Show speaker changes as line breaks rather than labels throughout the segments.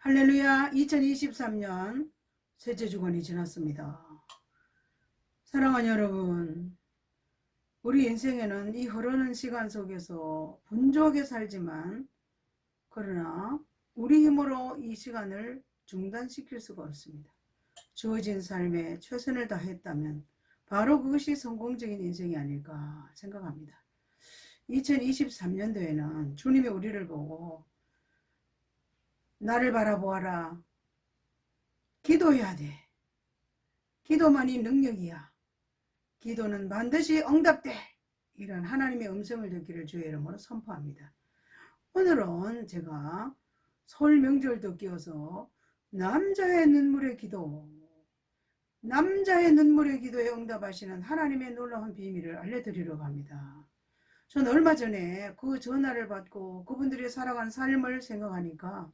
할렐루야. 2023년 셋째 주간이 지났습니다. 사랑하는 여러분, 우리 인생에는 이 흐르는 시간 속에서 분주하게 살지만 그러나 우리 힘으로 이 시간을 중단시킬 수가 없습니다. 주어진 삶에 최선을 다했다면 바로 그것이 성공적인 인생이 아닐까 생각합니다. 2023년도에는 주님이 우리를 보고 나를 바라보아라. 기도해야 돼. 기도만이 능력이야. 기도는 반드시 응답돼. 이런 하나님의 음성을 듣기를 주의 이름으로 선포합니다. 오늘은 제가 설 명절도 끼어서 남자의 눈물의 기도, 남자의 눈물의 기도에 응답하시는 하나님의 놀라운 비밀을 알려드리려고 합니다. 전 얼마 전에 그 전화를 받고 그분들이 살아간 삶을 생각하니까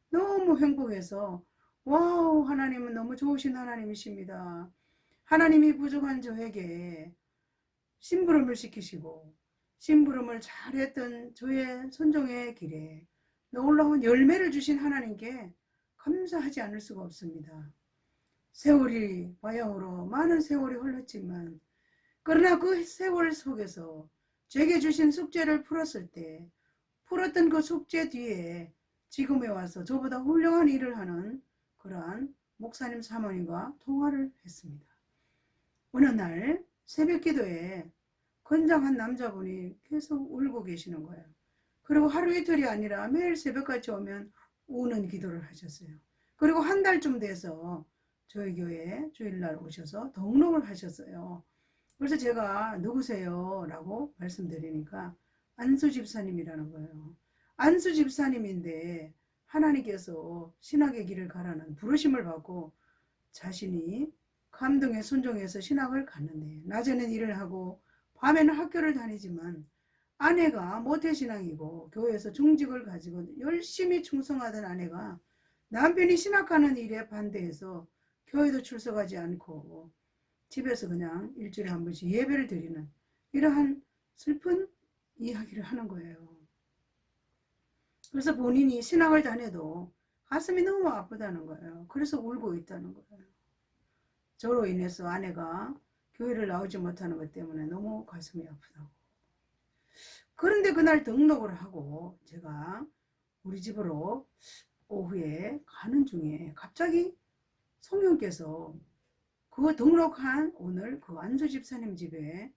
너무 행복해서 와우, 하나님은 너무 좋으신 하나님이십니다. 하나님이 부족한 저에게 심부름을 시키시고 심부름을 잘했던 저의 선종의 길에 놀라운 열매를 주신 하나님께 감사하지 않을 수가 없습니다. 세월이 바야흐로 많은 세월이 흘렀지만 그러나 그 세월 속에서 제게 주신 숙제를 풀었을 때 풀었던 그 숙제 뒤에 지금에 와서 저보다 훌륭한 일을 하는 그러한 목사님 사모님과 통화를 했습니다. 어느 날 새벽 기도에 건장한 남자분이 계속 울고 계시는 거예요. 그리고 하루 이틀이 아니라 매일 새벽같이 오면 우는 기도를 하셨어요. 그리고 한 달쯤 돼서 저희 교회에 주일날 오셔서 등록을 하셨어요. 그래서 제가 누구세요? 라고 말씀드리니까 안수 집사님이라는 거예요. 안수 집사님인데 하나님께서 신학의 길을 가라는 부르심을 받고 자신이 감동에 순종해서 신학을 갔는데 낮에는 일을 하고 밤에는 학교를 다니지만 아내가 모태신앙이고 교회에서 중직을 가지고 열심히 충성하던 아내가 남편이 신학하는 일에 반대해서 교회도 출석하지 않고 집에서 그냥 일주일에 한 번씩 예배를 드리는 이러한 슬픈 이야기를 하는 거예요. 그래서 본인이 신학을 다녀도 가슴이 너무 아프다는 거예요. 그래서 울고 있다는 거예요. 저로 인해서 아내가 교회를 나오지 못하는 것 때문에 너무 가슴이 아프다고. 그런데 그날 등록을 하고 제가 우리 집으로 오후에 가는 중에 갑자기 성령께서 그 등록한 오늘 그 안수 집사님 집에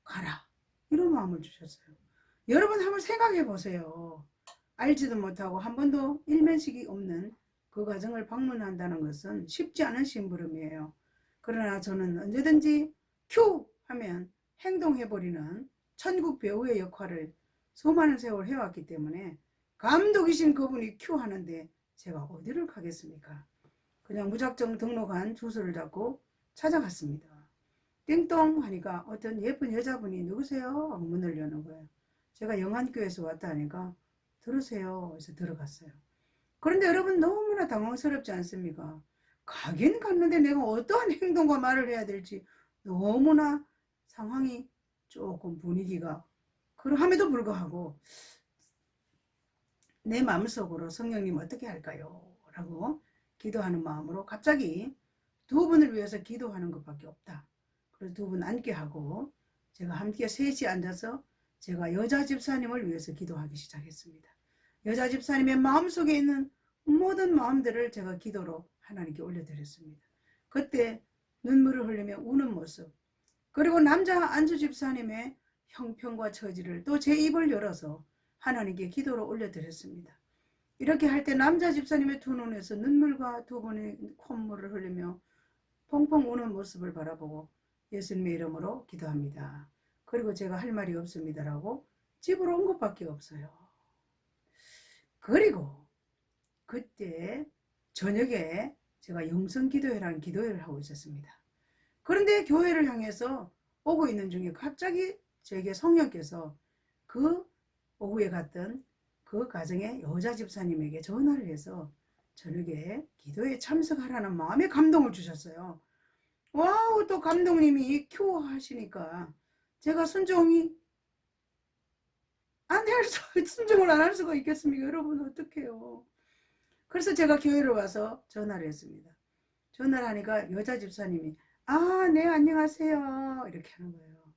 가라. 이런 마음을 주셨어요. 여러분 한번 생각해 보세요. 알지도 못하고 한 번도 일면식이 없는 그 가정을 방문한다는 것은 쉽지 않은 심부름이에요. 그러나 저는 언제든지 큐 하면 행동해버리는 천국 배우의 역할을 수많은 세월 해왔기 때문에 감독이신 그분이 큐 하는데 제가 어디를 가겠습니까? 그냥 무작정 등록한 주소를 잡고 찾아갔습니다. 띵동 하니까 어떤 예쁜 여자분이 누구세요? 하고 문을 여는 거예요. 제가 영안교에서 왔다 하니까 들으세요. 그래서 들어갔어요. 그런데 여러분 너무나 당황스럽지 않습니까? 가긴 갔는데 내가 어떠한 행동과 말을 해야 될지 너무나 상황이 조금 분위기가 그러함에도 불구하고 내 마음속으로 성령님 어떻게 할까요? 라고 기도하는 마음으로 갑자기 두 분을 위해서 기도하는 것밖에 없다. 그래서 두 분 앉게 하고 제가 함께 셋이 앉아서 제가 여자 집사님을 위해서 기도하기 시작했습니다. 여자 집사님의 마음속에 있는 모든 마음들을 제가 기도로 하나님께 올려드렸습니다. 그때 눈물을 흘리며 우는 모습, 그리고 남자 안수 집사님의 형편과 처지를 또 제 입을 열어서 하나님께 기도로 올려드렸습니다. 이렇게 할 때 남자 집사님의 두 눈에서 눈물과 두 분의 콧물을 흘리며 펑펑 우는 모습을 바라보고 예수님의 이름으로 기도합니다. 그리고 제가 할 말이 없습니다라고 집으로 온 것밖에 없어요. 그리고 그때 저녁에 제가 영성기도회라는 기도회를 하고 있었습니다. 그런데 교회를 향해서 오고 있는 중에 갑자기 저에게 성령께서 그 오후에 갔던 그 가정의 여자 집사님에게 전화를 해서 저녁에 기도에 참석하라는 마음의 감동을 주셨어요. 와우, 또 감독님이 큐 하시니까 제가 순종이 순종을 안 할 수가 있겠습니까? 여러분 어떡해요. 그래서 제가 교회를 와서 전화를 했습니다. 전화를 하니까 여자 집사님이 아, 네, 안녕하세요. 이렇게 하는 거예요.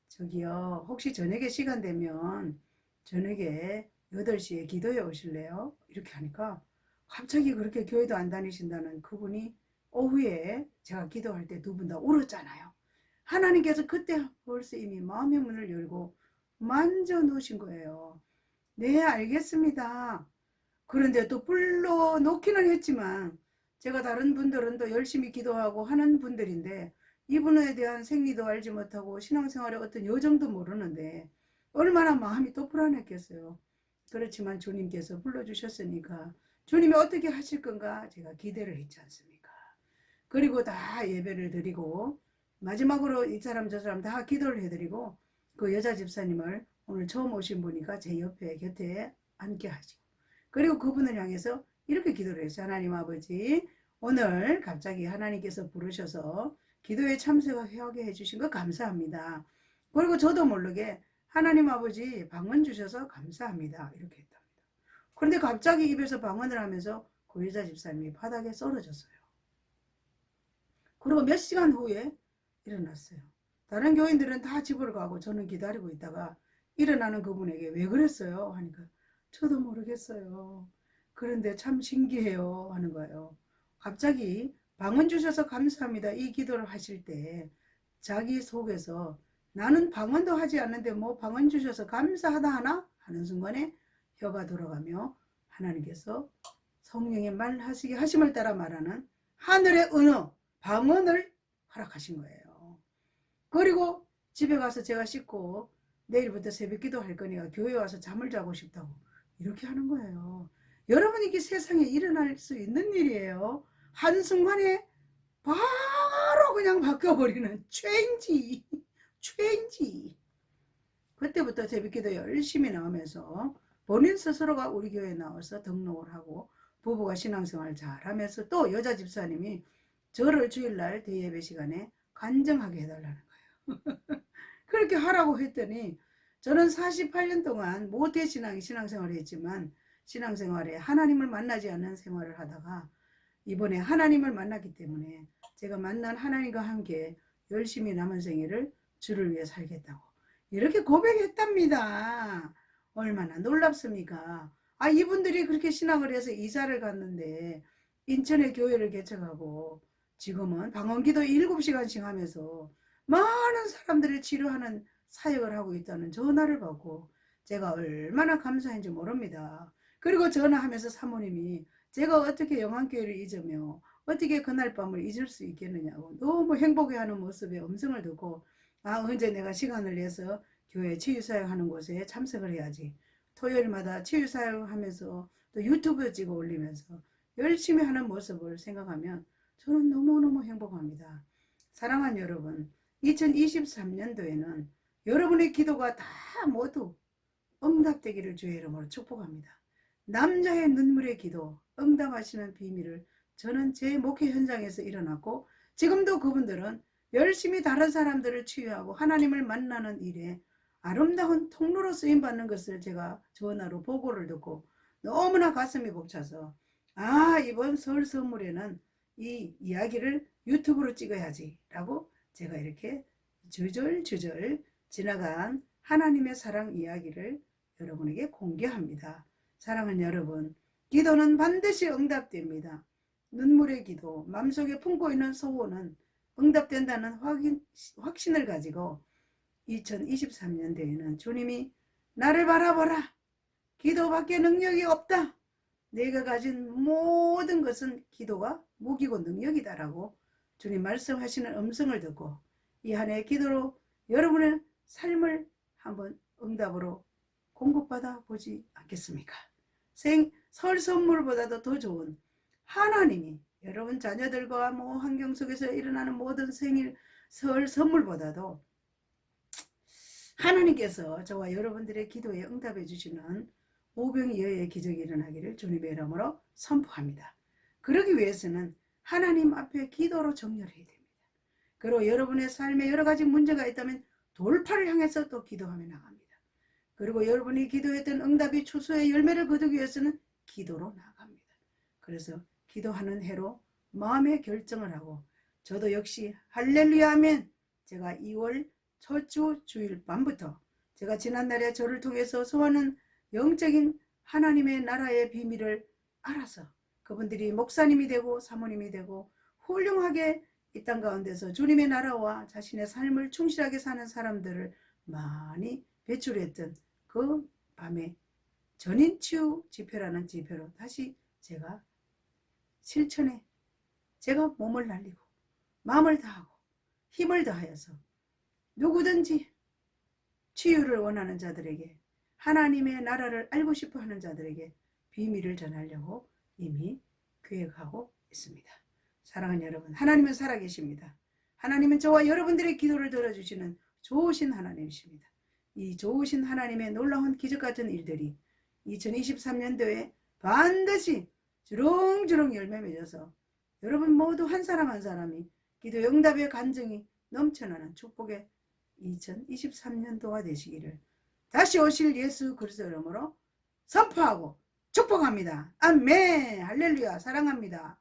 저기요, 혹시 저녁에 시간 되면 저녁에 8시에 기도에 오실래요? 이렇게 하니까 갑자기 그렇게 교회도 안 다니신다는 그분이 오후에 제가 기도할 때 두 분 다 울었잖아요. 하나님께서 그때 벌써 이미 마음의 문을 열고 만져 놓으신 거예요. 네, 알겠습니다. 그런데 또 불러놓기는 했지만 제가 다른 분들은 또 열심히 기도하고 하는 분들인데 이분에 대한 생리도 알지 못하고 신앙생활의 어떤 여정도 모르는데 얼마나 마음이 또 불안했겠어요. 그렇지만 주님께서 불러주셨으니까 주님이 어떻게 하실 건가 제가 기대를 했지 않습니까? 그리고 다 예배를 드리고 마지막으로 이 사람 저 사람 다 기도를 해드리고 그 여자 집사님을 오늘 처음 오신 분이니까 제 옆에 곁에 앉게 하시고 그리고 그분을 향해서 이렇게 기도를 했어요. 하나님 아버지, 오늘 갑자기 하나님께서 부르셔서 기도에 참석하게 해주신 거 감사합니다. 그리고 저도 모르게 하나님 아버지 방언 주셔서 감사합니다. 이렇게 했답니다. 그런데 갑자기 입에서 방언을 하면서 그 여자 집사님이 바닥에 쓰러졌어요. 그리고 몇 시간 후에 일어났어요. 다른 교인들은 다 집으로 가고 저는 기다리고 있다가 일어나는 그분에게 왜 그랬어요? 하니까 저도 모르겠어요. 그런데 참 신기해요. 하는 거예요. 갑자기 방언 주셔서 감사합니다. 이 기도를 하실 때 자기 속에서 나는 방언도 하지 않는데 뭐 방언 주셔서 감사하다 하나? 하는 순간에 혀가 돌아가며 하나님께서 성령의 말하시게 하심을 따라 말하는 하늘의 언어, 방언을 허락하신 거예요. 그리고 집에 가서 제가 씻고 내일부터 새벽 기도 할 거니까 교회 와서 잠을 자고 싶다고 이렇게 하는 거예요. 여러분 이게 세상에 일어날 수 있는 일이에요. 한순간에 바로 그냥 바뀌어버리는 체인지. 그때부터 새벽기도 열심히 나오면서 본인 스스로가 우리 교회에 나와서 등록을 하고 부부가 신앙생활 잘하면서 또 여자 집사님이 저를 주일날 대예배 시간에 간증하게 해달라는 거예요. 그렇게 하라고 했더니 저는 48년 동안 모태신앙이 신앙생활을 했지만 신앙생활에 하나님을 만나지 않는 생활을 하다가 이번에 하나님을 만났기 때문에 제가 만난 하나님과 함께 열심히 남은 생애를 주를 위해 살겠다고 이렇게 고백했답니다. 얼마나 놀랍습니까? 아, 이분들이 그렇게 신앙을 해서 이사를 갔는데 인천에 교회를 개척하고 지금은 방언기도 7시간씩 하면서 많은 사람들을 치료하는 사역을 하고 있다는 전화를 받고 제가 얼마나 감사한지 모릅니다. 그리고 전화하면서 사모님이 제가 어떻게 영안교회를 잊으며 어떻게 그날 밤을 잊을 수 있겠느냐고 너무 행복해하는 모습의 음성을 듣고 아, 언제 내가 시간을 내서 교회 치유사역하는 곳에 참석을 해야지. 토요일마다 치유사역하면서 또 유튜브 찍어 올리면서 열심히 하는 모습을 생각하면 저는 너무너무 행복합니다. 사랑하는 여러분, 2023년도에는 여러분의 기도가 다 모두 응답되기를 주의 이름으로 축복합니다. 남자의 눈물의 기도 응답하시는 비밀을 저는 제 목회 현장에서 일어났고 지금도 그분들은 열심히 다른 사람들을 치유하고 하나님을 만나는 일에 아름다운 통로로 쓰임받는 것을 제가 전화로 보고를 듣고 너무나 가슴이 벅차서 아, 이번 설 선물에는 이 이야기를 유튜브로 찍어야지 라고 제가 이렇게 주절주절 지나간 하나님의 사랑 이야기를 여러분에게 공개합니다. 사랑하는 여러분, 기도는 반드시 응답됩니다. 눈물의 기도, 마음속에 품고 있는 소원은 응답된다는 확신을 가지고 2023년도에는 주님이 나를 바라보라. 기도밖에 능력이 없다. 내가 가진 모든 것은 기도가 무기고 능력이다라고 주님 말씀하시는 음성을 듣고 이 한 해 기도로 여러분의 삶을 한번 응답으로 공급받아 보지 않겠습니까? 설 선물보다도 더 좋은 하나님이 여러분 자녀들과 뭐 환경 속에서 일어나는 모든 생일 설 선물보다도 하나님께서 저와 여러분들의 기도에 응답해 주시는 오병이어의 기적이 일어나기를 주님의 이름으로 선포합니다. 그러기 위해서는 하나님 앞에 기도로 정렬해야 됩니다. 그리고 여러분의 삶에 여러 가지 문제가 있다면 돌파를 향해서 또 기도하며 나갑니다. 그리고 여러분이 기도했던 응답이 추수의 열매를 거두기 위해서는 기도로 나갑니다. 그래서 기도하는 해로 마음의 결정을 하고 저도 역시 할렐루야 하면 제가 2월 첫주 주일 밤부터 제가 지난날에 저를 통해서 소하는 영적인 하나님의 나라의 비밀을 알아서 그분들이 목사님이 되고 사모님이 되고 훌륭하게 이 땅 가운데서 주님의 나라와 자신의 삶을 충실하게 사는 사람들을 많이 배출했던 그 밤에 전인치유 집회라는 집회로 다시 제가 실천에 제가 몸을 날리고 마음을 다하고 힘을 다하여서 누구든지 치유를 원하는 자들에게 하나님의 나라를 알고 싶어 하는 자들에게 비밀을 전하려고 이미 계획하고 있습니다. 사랑하는 여러분, 하나님은 살아계십니다. 하나님은 저와 여러분들의 기도를 들어주시는 좋으신 하나님이십니다. 이 좋으신 하나님의 놀라운 기적같은 일들이 2023년도에 반드시 주렁주렁 열매 맺어서 여러분 모두 한 사람 한 사람이 기도 응답의 간증이 넘쳐나는 축복의 2023년도가 되시기를 다시 오실 예수 그리스도 이름으로 선포하고 축복합니다. 아멘. 할렐루야. 사랑합니다.